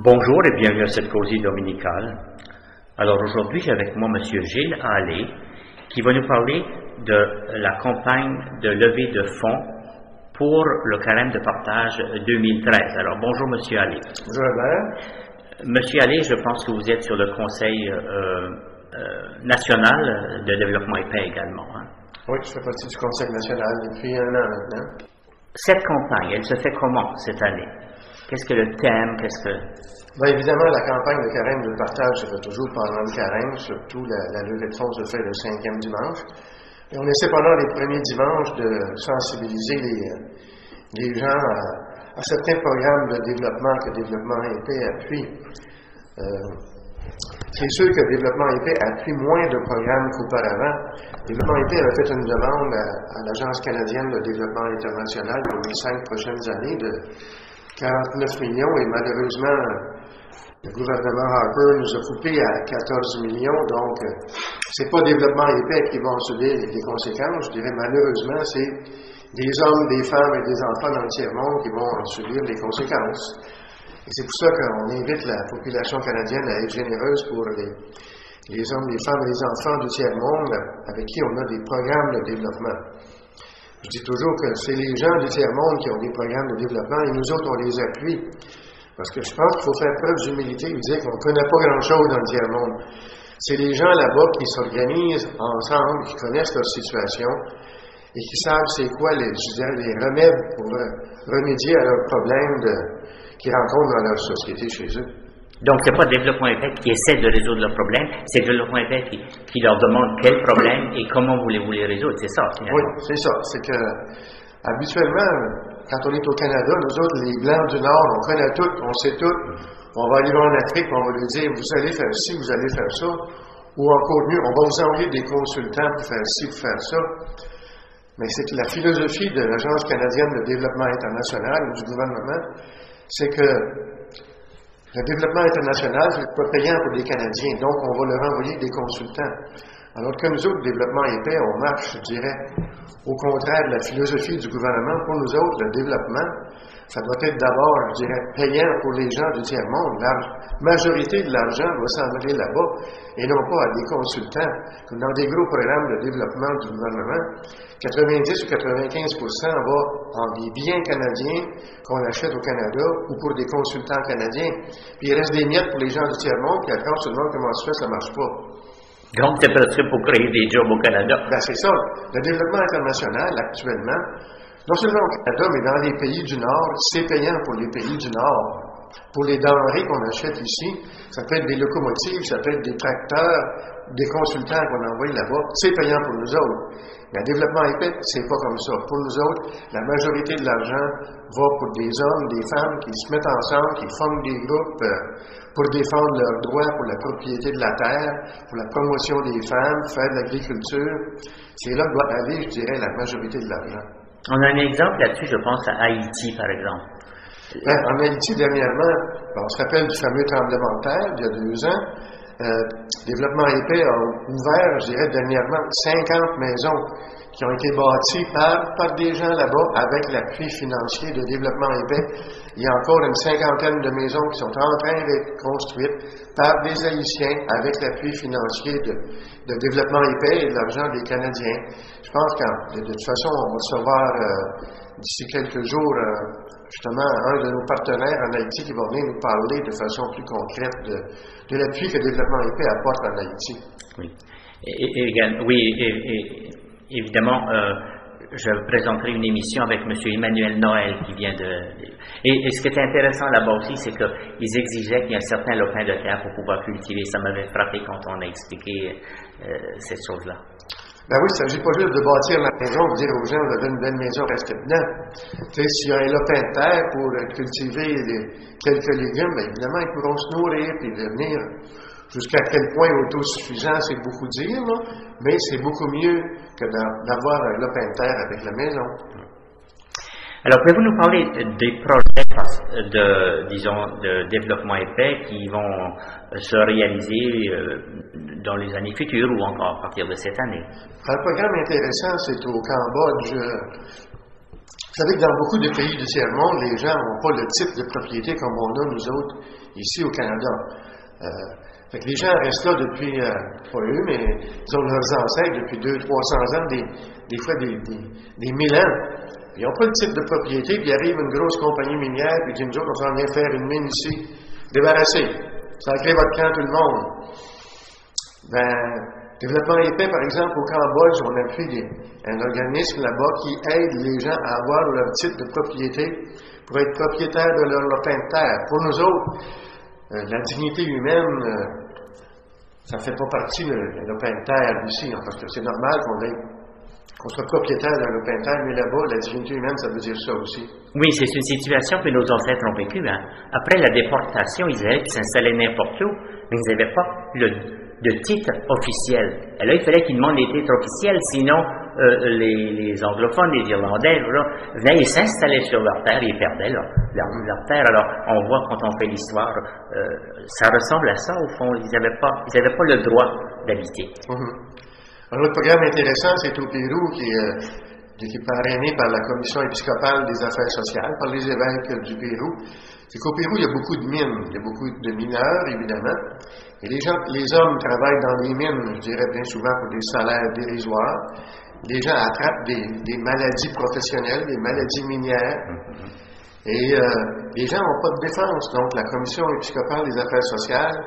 Bonjour et bienvenue à cette causerie dominicale. Alors aujourd'hui, j'ai avec moi M. Gilles Hallé qui va nous parler de la campagne de levée de fonds pour le carême de partage 2013. Alors bonjour M. Hallé. Bonjour Albert. M. Hallé, je pense que vous êtes sur le Conseil national de développement et paix également. Hein? Oui, je fais partie du Conseil national depuis 1 an maintenant. Cette campagne, elle se fait comment cette année? Qu'est-ce que le thème? Bien évidemment, la campagne de carême de partage se fait toujours pendant le carême, surtout la levée de fonds se fait le 5e dimanche. Et on essaie pendant les premiers dimanches de sensibiliser les gens à certains programmes de développement que Développement et Paix appuie. C'est sûr que Développement et Paix appuie moins de programmes qu'auparavant. Développement et Paix avait fait une demande à l'Agence canadienne de développement international pour les 5 prochaines années de 49 millions et malheureusement, le gouvernement Harper nous a coupé à 14 millions, donc c'est pas Développement et Paix qui vont subir les conséquences. Je dirais malheureusement, c'est des hommes, des femmes et des enfants dans le tiers-monde qui vont en subir les conséquences. Et c'est pour ça qu'on invite la population canadienne à être généreuse pour les hommes, les femmes et les enfants du tiers-monde avec qui on a des programmes de développement. Je dis toujours que c'est les gens du tiers-monde qui ont des programmes de développement et nous autres, on les appuie. Parce que je pense qu'il faut faire preuve d'humilité et dire qu'on ne connaît pas grand-chose dans le tiers-monde. C'est les gens là-bas qui s'organisent ensemble, qui connaissent leur situation et qui savent c'est quoi les remèdes pour remédier à leurs problèmes qu'ils rencontrent dans leur société chez eux. Donc, ce n'est pas Développement et Paix qui essaie de résoudre leurs problèmes, c'est Développement et Paix qui leur demande quels problèmes et comment voulez-vous les résoudre, c'est ça, finalement. Oui, c'est ça. C'est que, habituellement, quand on est au Canada, nous autres, les Blancs du Nord, on connaît tout, on sait tout. On va arriver en Afrique, on va leur dire, vous allez faire ci, vous allez faire ça. Ou encore mieux, on va vous envoyer des consultants pour faire ci, pour faire ça. Mais c'est que la philosophie de l'Agence canadienne de développement international ou du gouvernement, c'est que le développement international, c'est pas payant pour les Canadiens, donc on va leur envoyer des consultants. Alors que nous autres, Développement et Paix, on marche, je dirais, au contraire de la philosophie du gouvernement. Pour nous autres, le développement, ça doit être d'abord, je dirais, payant pour les gens du tiers-monde. La majorité de l'argent doit s'en aller là-bas, et non pas à des consultants. Comme dans des gros programmes de développement du gouvernement, 90 ou 95% va en des biens canadiens qu'on achète au Canada ou pour des consultants canadiens. Puis il reste des miettes pour les gens du tiers-monde qui attendent seulement comment ça fait, ça marche pas. Donc, c'est presque pour créer des jobs au Canada. Ben, c'est ça. Le développement international, actuellement, non seulement au Canada, mais dans les pays du Nord, c'est payant pour les pays du Nord. Pour les denrées qu'on achète ici, ça peut être des locomotives, ça peut être des tracteurs, des consultants qu'on envoie là-bas, c'est payant pour nous autres. Mais le développement et paix, c'est pas comme ça. Pour nous autres, la majorité de l'argent va pour des hommes, des femmes qui se mettent ensemble, qui forment des groupes pour défendre leurs droits, pour la propriété de la terre, pour la promotion des femmes, faire de l'agriculture. C'est là que doit aller, je dirais, la majorité de l'argent. On a un exemple là-dessus, je pense à Haïti, par exemple. En Haïti, dernièrement, on se rappelle du fameux tremblement de terre, il y a 2 ans. Développement et Paix a ouvert, je dirais, dernièrement, 50 maisons qui ont été bâties par des gens là-bas avec l'appui financier de Développement et Paix. Il y a encore une 50aine de maisons qui sont en train d'être construites par des Haïtiens avec l'appui financier de Développement et Paix et de l'argent des Canadiens. Je pense que, de toute façon, on va recevoir d'ici quelques jours, justement, un de nos partenaires en Haïti qui va venir nous parler de façon plus concrète de l'appui que Développement et Paix apporte en Haïti. Oui. Évidemment, je présenterai une émission avec M. Emmanuel Noël qui vient de... Et ce qui est intéressant là-bas aussi, c'est qu'ils exigeaient qu'il y ait un certain lopin de terre pour pouvoir cultiver. Ça m'avait frappé quand on a expliqué cette chose-là. Ben oui, il ne s'agit pas juste de bâtir la maison, de dire aux gens, vous avez une belle maison, restez dedans. Tu sais, s'il y a un lopin de terre pour cultiver quelques légumes, bien évidemment, ils pourront se nourrir et devenir jusqu'à quel point autosuffisant, c'est beaucoup dire, là, mais c'est beaucoup mieux que d'avoir un lopin de terre avec la maison. Alors, pouvez-vous nous parler des projets de développement et paix qui vont se réaliser dans les années futures ou encore à partir de cette année? Un programme intéressant, c'est au Cambodge. Vous savez que dans beaucoup de pays du tiers-monde, les gens n'ont pas le type de propriété comme on a, nous autres, ici au Canada. Fait que les gens restent là depuis, pas eux, mais disons leurs ancêtres depuis 200-300 ans, des fois des 1000 ans. Ils n'ont pas le titre de propriété, puis arrive une grosse compagnie minière, puis dit nous autres, on s'en vient faire une mine ici. Débarrassez. Ça crée votre camp tout le monde. Développement épais, par exemple, au Cambodge, on appuie un organisme là-bas qui aide les gens à avoir leur titre de propriété pour être propriétaires de leur lopin de terre. Pour nous autres, la dignité humaine, ça ne fait pas partie de lopin de terre ici, hein, parce que c'est normal qu'on soit propriétaire d'un lopin de terre, mais là-bas, la dignité humaine, ça veut dire ça aussi. Oui, c'est une situation que nos ancêtres ont vécue. Hein. Après la déportation, ils allaient s'installer n'importe où, mais ils n'avaient pas de titre officiel. Et là, il fallait qu'ils demandent les titres officiels, sinon les anglophones, les Irlandais, venaient et s'installaient sur leur terre et ils perdaient leur terre. Alors, on voit quand on fait l'histoire, ça ressemble à ça, au fond. Ils n'avaient pas le droit d'habiter. Un autre programme intéressant, c'est au Pérou, qui est parrainé par la Commission épiscopale des affaires sociales, par les évêques du Pérou. C'est qu'au Pérou, il y a beaucoup de mines. Il y a beaucoup de mineurs, évidemment. Et les hommes travaillent dans les mines, je dirais bien souvent, pour des salaires dérisoires. Les gens attrapent des maladies professionnelles, des maladies minières. Et les gens n'ont pas de défense. Donc, la Commission épiscopale des affaires sociales,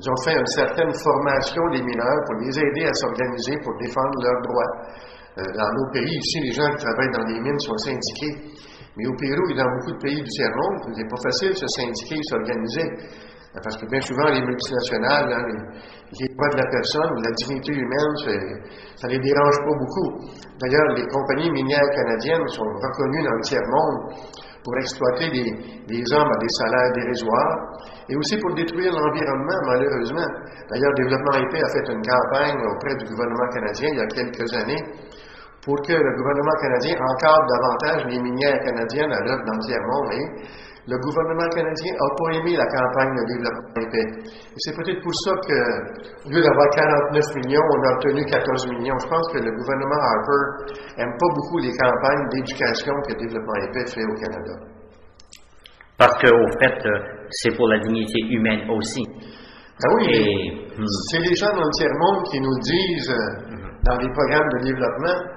ils ont fait une certaine formation des mineurs pour les aider à s'organiser pour défendre leurs droits. Dans nos pays, ici, les gens qui travaillent dans les mines sont syndiqués. Mais au Pérou et dans beaucoup de pays du tiers-monde, c'est pas facile de se syndiquer et s'organiser. Parce que bien souvent, les multinationales, les droits de la personne, la dignité humaine, ça les dérange pas beaucoup. D'ailleurs, les compagnies minières canadiennes sont reconnues dans le tiers-monde pour exploiter des hommes à des salaires dérisoires et aussi pour détruire l'environnement, malheureusement. D'ailleurs, Développement épais a fait une campagne auprès du gouvernement canadien il y a quelques années pour que le gouvernement canadien encadre davantage les minières canadiennes à l'œuvre dans le tiers-monde. Et le gouvernement canadien n'a pas aimé la campagne de Développement épais. Et c'est peut-être pour ça que, au lieu d'avoir 49 millions, on a obtenu 14 millions. Je pense que le gouvernement Harper n'aime pas beaucoup les campagnes d'éducation que Développement épais fait au Canada. Parce qu'au fait, c'est pour la dignité humaine aussi. Ben oui, c'est les gens dans le tiers-monde qui nous disent, dans les programmes de développement,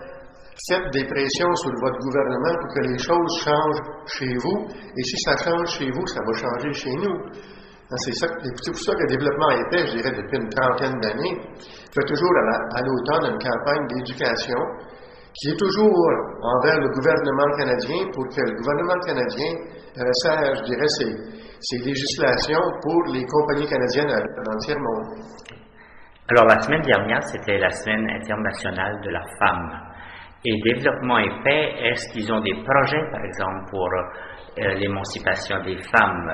faites des pressions sur votre gouvernement pour que les choses changent chez vous, et si ça change chez vous, ça va changer chez nous. C'est pour ça que le Développement épais, je dirais, depuis une trentaine d'années, fait toujours à l'automne une campagne d'éducation qui est toujours envers le gouvernement canadien pour que le gouvernement canadien resserre, je dirais, ses législations pour les compagnies canadiennes dans le tiers-monde. Alors, la semaine dernière, c'était la semaine internationale de la femme. Et Développement épais, est-ce qu'ils ont des projets, par exemple, pour l'émancipation des femmes?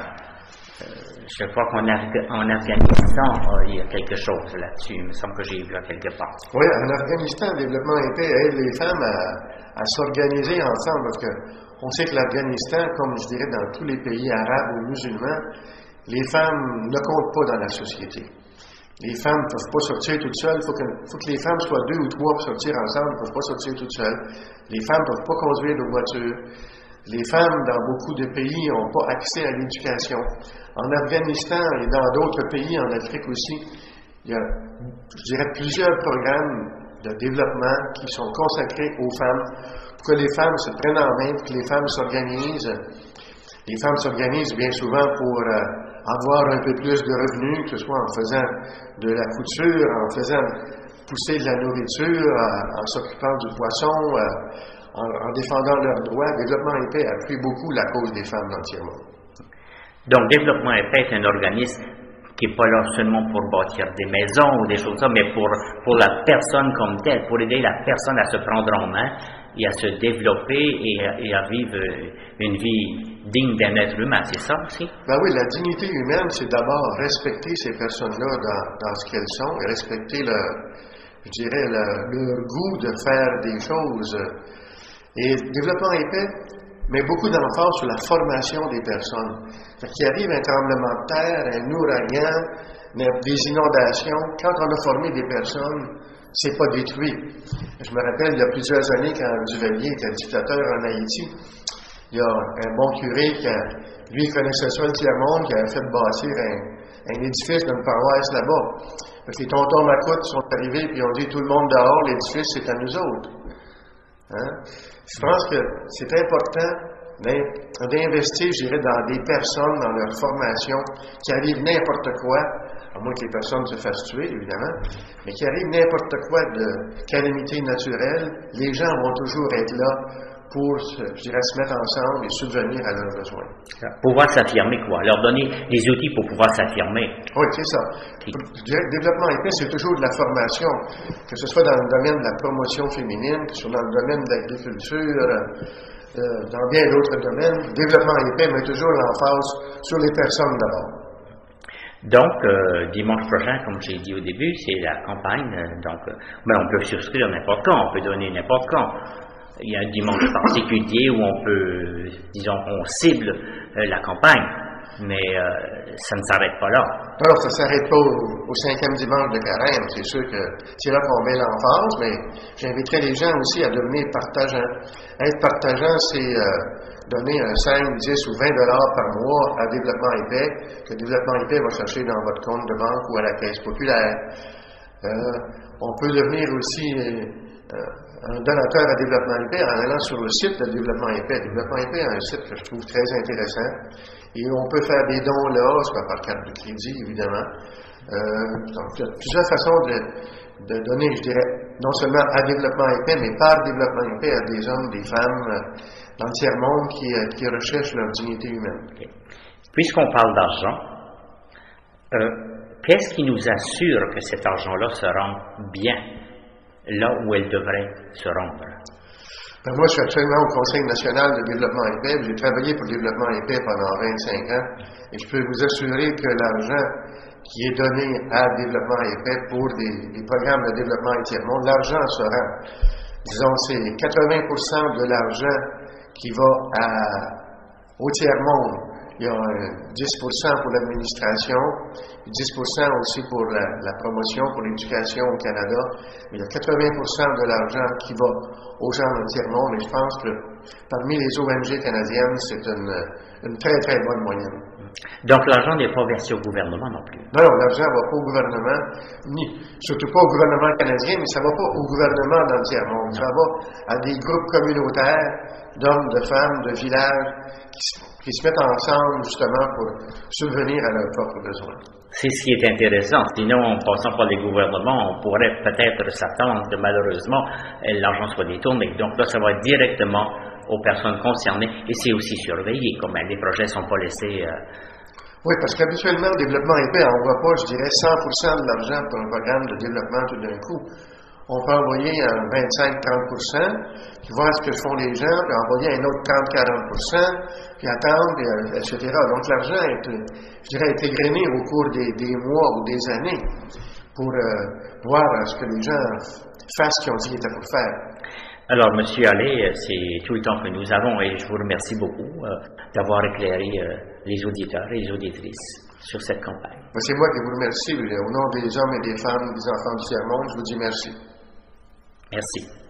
Je crois qu'en Afghanistan, il y a quelque chose là-dessus. Il me semble que j'ai vu quelque part. Oui, en Afghanistan, Développement épais aide les femmes à s'organiser ensemble, parce qu'on sait que l'Afghanistan, comme je dirais dans tous les pays arabes ou musulmans, les femmes ne comptent pas dans la société. Les femmes ne peuvent pas sortir toutes seules. Il faut que les femmes soient 2 ou 3 pour sortir ensemble. Elles ne peuvent pas sortir toutes seules. Les femmes ne peuvent pas conduire de voiture. Les femmes, dans beaucoup de pays, n'ont pas accès à l'éducation. En Afghanistan et dans d'autres pays, en Afrique aussi, il y a, je dirais, plusieurs programmes de développement qui sont consacrés aux femmes pour que les femmes se prennent en main, pour que les femmes s'organisent. Les femmes s'organisent bien souvent pour avoir un peu plus de revenus, que ce soit en faisant de la couture, en faisant pousser de la nourriture, en s'occupant du poisson, en défendant leurs droits. Développement épais appuie beaucoup la cause des femmes dans le tiers-monde. Donc, Développement épais est un organisme qui n'est pas là seulement pour bâtir des maisons ou des choses comme ça, mais pour la personne comme telle, pour aider la personne à se prendre en main et à se développer et à vivre une vie digne d'un être humain, c'est ça aussi? Ben oui, la dignité humaine, c'est d'abord respecter ces personnes-là dans ce qu'elles sont et respecter leur goût de faire des choses. Et Développement épais met beaucoup d'emphase sur la formation des personnes. Qu'il arrive un tremblement de terre, un ouragan, des inondations, quand on a formé des personnes, c'est pas détruit. Je me rappelle, il y a plusieurs années, quand Duvalier était dictateur en Haïti, Il y a un bon curé lui connaissait ça, le tiers-monde, qui avait fait bâtir un édifice d'une paroisse là-bas. Fait que les tontons macoutes sont arrivés puis ont dit tout le monde dehors, l'édifice c'est à nous autres. Hein? Je pense que c'est important d'investir, je dirais, dans des personnes, dans leur formation, qui arrivent n'importe quoi, à moins que les personnes se fassent tuer, évidemment, mais qui arrivent n'importe quoi de calamité naturelle, les gens vont toujours être là pour, je dirais, se mettre ensemble et subvenir à leurs besoins. Pouvoir s'affirmer, quoi. Leur donner des outils pour pouvoir s'affirmer. Oui, c'est ça. Je dirais que le développement épais, c'est toujours de la formation, que ce soit dans le domaine de la promotion féminine, que ce soit dans le domaine de l'agriculture, dans bien d'autres domaines. Le développement épais met toujours l'emphase sur les personnes d'abord. Donc, dimanche prochain, comme j'ai dit au début, c'est la campagne. Mais on peut souscrire n'importe quand, on peut donner n'importe quand. Il y a un dimanche particulier où on peut, disons, on cible la campagne, mais ça ne s'arrête pas là. Alors, ça ne s'arrête pas au 5e dimanche de carême. C'est sûr que c'est là qu'on met l'emphase, mais j'inviterai les gens aussi à devenir partageants. Être partageant, c'est donner 5, 10 ou 20 $ par mois à Développement épais, que Développement épais va chercher dans votre compte de banque ou à la Caisse populaire. On peut devenir aussi un donateur à Développement épais en allant sur le site de Développement épais. Développement épais a un site que je trouve très intéressant. Et on peut faire des dons là, soit par carte de crédit, évidemment. Donc, il y a plusieurs façons de donner, je dirais, non seulement à Développement épais, mais par Développement épais à des hommes, des femmes dans le tiers-monde qui recherchent leur dignité humaine. Okay. Puisqu'on parle d'argent, qu'est-ce qui nous assure que cet argent-là se rend bien là où elle devrait se rendre? Moi, je suis actuellement au Conseil national de développement épais. J'ai travaillé pour le développement épais pendant 25 ans et je peux vous assurer que l'argent qui est donné à développement épais pour des programmes de développement et tiers-monde, l'argent se rend. Disons, c'est 80% de l'argent qui va au tiers-monde. Il y a 10% pour l'administration, 10% aussi pour la promotion, pour l'éducation au Canada. Mais il y a 80% de l'argent qui va aux gens dans le tiers-monde. Et je pense que parmi les ONG canadiennes, c'est une très, très bonne moyenne. Donc l'argent n'est pas versé au gouvernement non plus? Non, l'argent ne va pas au gouvernement, surtout pas au gouvernement canadien, mais ça ne va pas au gouvernement dans le tiers-monde. Ça va à des groupes communautaires d'hommes, de femmes, de villages qui se mettent ensemble justement pour subvenir à leurs propres besoins. C'est ce qui est intéressant. Sinon, en passant par les gouvernements, on pourrait peut-être s'attendre que malheureusement l'argent soit détourné. Donc là, ça va directement aux personnes concernées et c'est aussi surveillé. Comme les projets ne sont pas laissés... Oui, parce qu'habituellement, le développement épais n'envoie pas, je dirais, 100% de l'argent pour un programme de développement tout d'un coup. On peut envoyer 25-30%, puis voir ce que font les gens, puis envoyer un autre 30-40%, puis attendre, etc. Donc l'argent est, je dirais, est égrené au cours des mois ou des années pour voir ce que les gens fassent ce qu'ils ont dit qu'ils étaient pour faire. Alors, M. Allais, c'est tout le temps que nous avons et je vous remercie beaucoup d'avoir éclairé les auditeurs et les auditrices sur cette campagne. C'est moi qui vous remercie. Au nom des hommes et des femmes, des enfants du tiers-monde, je vous dis merci. Merci.